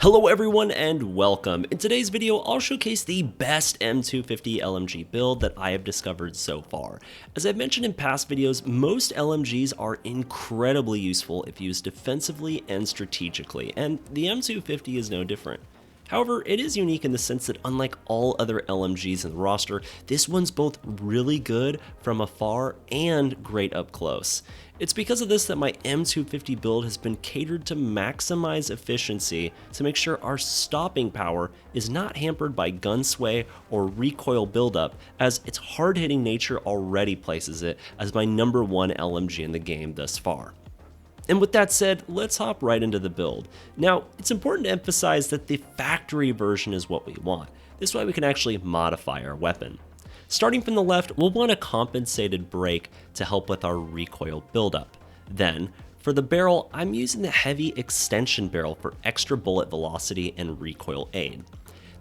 Hello everyone and welcome. In today's video, I'll showcase the best M250 LMG build that I have discovered so far. As I've mentioned in past videos, most LMGs are incredibly useful if used defensively and strategically, and the M250 is no different. However, it is unique in the sense that unlike all other LMGs in the roster, this one's both really good from afar and great up close. It's because of this that my M250 build has been catered to maximize efficiency to make sure our stopping power is not hampered by gun sway or recoil buildup, as its hard-hitting nature already places it as my #1 LMG in the game thus far. And with that said, let's hop right into the build. Now, it's important to emphasize that the factory version is what we want. This way we can actually modify our weapon. Starting from the left, we'll want a compensated brake to help with our recoil buildup. Then, for the barrel, I'm using the heavy extension barrel for extra bullet velocity and recoil aid.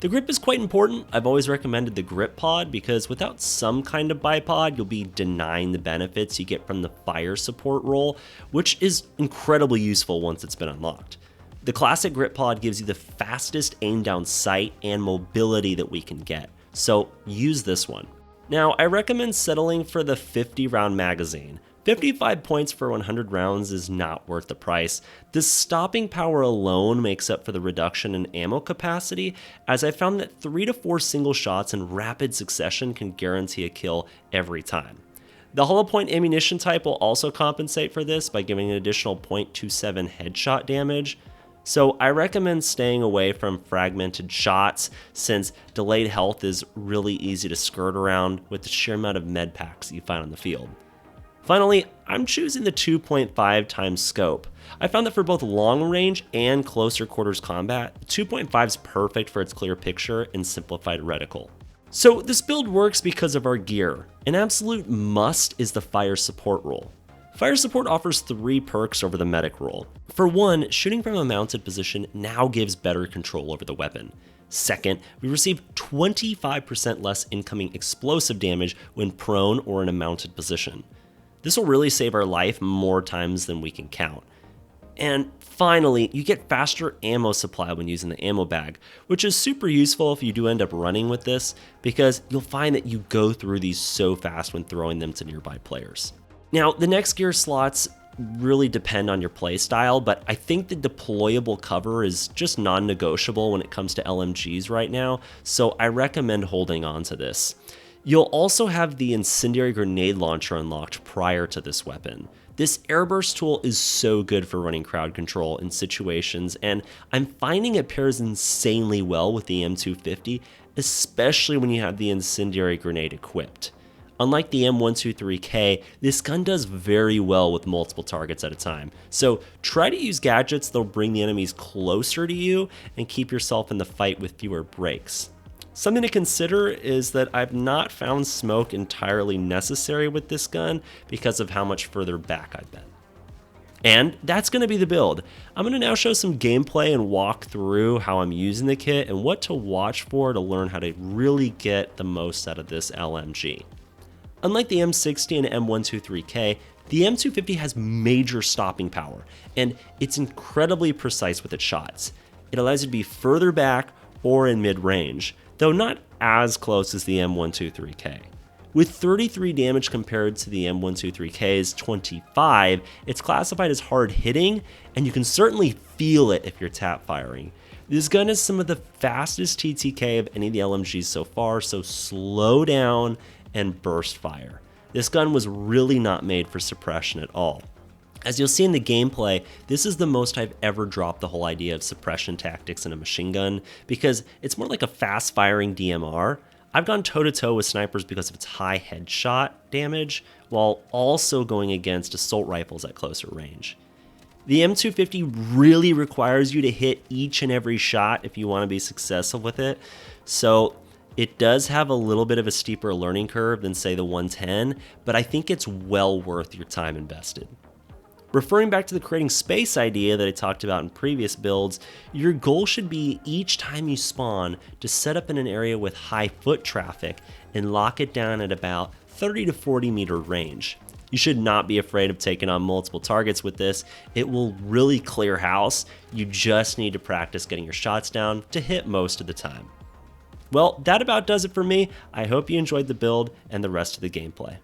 The grip is quite important. I've always recommended the grip pod because without some kind of bipod, you'll be denying the benefits you get from the fire support roll, which is incredibly useful once it's been unlocked. The classic grip pod gives you the fastest aim down sight and mobility that we can get, so use this one. Now, I recommend settling for the 50 round magazine. 55 points for 100 rounds is not worth the price. The stopping power alone makes up for the reduction in ammo capacity, as I found that 3 to 4 single shots in rapid succession can guarantee a kill every time. The hollow point ammunition type will also compensate for this by giving an additional 0.27 headshot damage. So I recommend staying away from fragmented shots since delayed health is really easy to skirt around with the sheer amount of med packs you find on the field. Finally, I'm choosing the 2.5 times scope. I found that for both long range and closer quarters combat, 2.5 is perfect for its clear picture and simplified reticle. So this build works because of our gear. An absolute must is the fire support roll. Fire support offers 3 perks over the medic roll. For one, shooting from a mounted position now gives better control over the weapon. Second, we receive 25% less incoming explosive damage when prone or in a mounted position. This will really save our life more times than we can count. And finally, you get faster ammo supply when using the ammo bag, which is super useful if you do end up running with this, because you'll find that you go through these so fast when throwing them to nearby players. Now, the next gear slots really depend on your playstyle, but I think the deployable cover is just non-negotiable when it comes to LMGs right now, so I recommend holding on to this. You'll also have the incendiary grenade launcher unlocked prior to this weapon. This airburst tool is so good for running crowd control in situations, and I'm finding it pairs insanely well with the M250, especially when you have the incendiary grenade equipped. Unlike the M123K, this gun does very well with multiple targets at a time, so try to use gadgets that'll bring the enemies closer to you and keep yourself in the fight with fewer breaks. Something to consider is that I've not found smoke entirely necessary with this gun because of how much further back I've been. And that's going to be the build. I'm going to now show some gameplay and walk through how I'm using the kit and what to watch for to learn how to really get the most out of this LMG. Unlike the M60 and M123K, the M250 has major stopping power, and it's incredibly precise with its shots. It allows you to be further back or in mid-range, though not as close as the M123K. With 33 damage compared to the M123K's 25, it's classified as hard hitting, and you can certainly feel it if you're tap firing. This gun is some of the fastest TTK of any of the LMGs so far, so slow down and burst fire. This gun was really not made for suppression at all. As you'll see in the gameplay, this is the most I've ever dropped the whole idea of suppression tactics in a machine gun, because it's more like a fast-firing DMR. I've gone toe-to-toe with snipers because of its high headshot damage, while also going against assault rifles at closer range. The M250 really requires you to hit each and every shot if you want to be successful with it, so it does have a little bit of a steeper learning curve than, say, the 110, but I think it's well worth your time invested. Referring back to the creating space idea that I talked about in previous builds, your goal should be each time you spawn to set up in an area with high foot traffic and lock it down at about 30 to 40 meter range. You should not be afraid of taking on multiple targets with this. It will really clear house. You just need to practice getting your shots down to hit most of the time. Well, that about does it for me. I hope you enjoyed the build and the rest of the gameplay.